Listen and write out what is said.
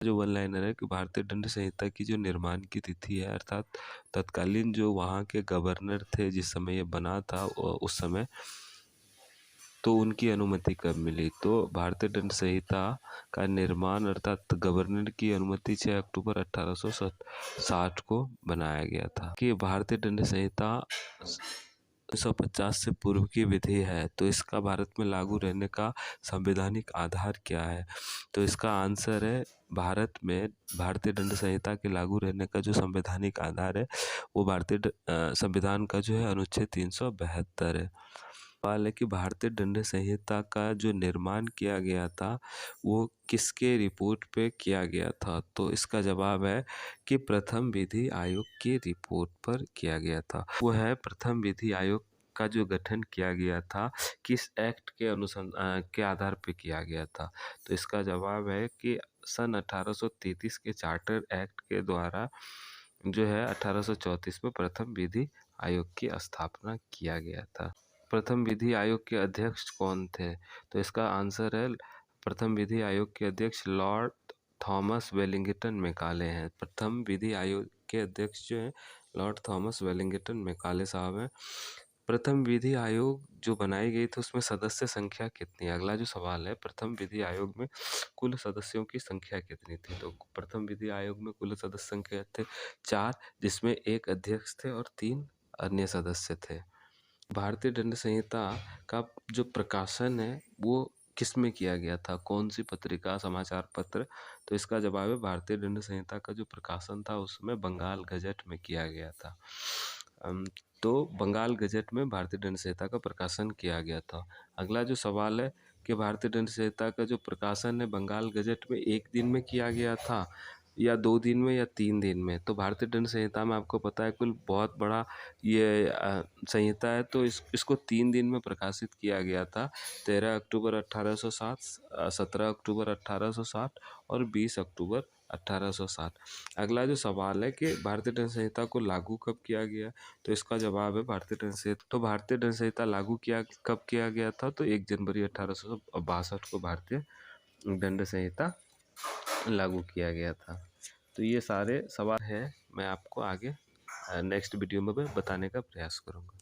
जो one liner है कि भारतीय दंड संहिता की जो निर्माण की तिथि है, अर्थात तत्कालीन जो वहाँ के गवर्नर थे जिस समय ये बना था उस समय, तो उनकी अनुमति कब मिली। तो भारतीय दंड संहिता का निर्माण अर्थात गवर्नर की अनुमति 6 अक्टूबर 1860 को बनाया गया था। कि भारतीय दंड संहिता 1950 से पूर्व की विधि है, तो इसका भारत में लागू रहने का संवैधानिक आधार क्या है। तो इसका आंसर है, भारत में भारतीय दंड संहिता के लागू रहने का जो संवैधानिक आधार है वो भारतीय संविधान का जो है अनुच्छेद 372 है। सवाल है कि भारतीय दंड संहिता का जो निर्माण किया गया था वो किसके रिपोर्ट पे किया गया था। तो इसका जवाब है कि प्रथम विधि आयोग की रिपोर्ट पर किया गया था। वो है प्रथम विधि आयोग का जो गठन किया गया था किस एक्ट के अनुसंधान के आधार पे किया गया था। तो इसका जवाब है कि सन 1833 के चार्टर एक्ट के द्वारा जो है 1834 में प्रथम विधि आयोग की स्थापना किया गया था। प्रथम विधि आयोग के अध्यक्ष कौन थे। तो इसका आंसर है, प्रथम विधि आयोग के अध्यक्ष लॉर्ड थॉमस वेलिंगटन मैकाले हैं। प्रथम विधि आयोग के अध्यक्ष जो हैं लॉर्ड थॉमस वेलिंगटन मैकाले साहब हैं। प्रथम विधि आयोग जो बनाई गई थी उसमें सदस्य संख्या कितनी है। अगला जो सवाल है, प्रथम विधि आयोग में कुल सदस्यों की संख्या कितनी थी। तो प्रथम विधि आयोग में कुल सदस्य संख्या थे 4, जिसमें 1 अध्यक्ष थे और 3 अन्य सदस्य थे। भारतीय दंड संहिता का जो प्रकाशन है वो किस में किया गया था, कौन सी पत्रिका, समाचार पत्र। तो इसका जवाब है, भारतीय दंड संहिता का जो प्रकाशन था उसमें बंगाल गजट में किया गया था। तो बंगाल गजट में भारतीय दंड संहिता का प्रकाशन किया गया था। अगला जो सवाल है कि भारतीय दंड संहिता का जो प्रकाशन है बंगाल गजट में 1 दिन में किया गया था या 2 दिन में या 3 दिन में। तो भारतीय दंड संहिता में आपको पता है कुल बहुत बड़ा ये संहिता है, तो इसको 3 दिन में प्रकाशित किया गया था। 13 अक्टूबर 1860, 17 अक्टूबर 1860 और 20 अक्टूबर 1860। अगला जो सवाल है कि भारतीय दंड संहिता को लागू कब किया गया। तो इसका जवाब है भारतीय दंड संहिता, तो भारतीय दंड संहिता लागू कब किया गया था। तो 1 जनवरी 1862 को भारतीय दंड संहिता लागू किया गया था। तो ये सारे सवाल हैं, मैं आपको आगे नेक्स्ट वीडियो में बताने का प्रयास करूँगा।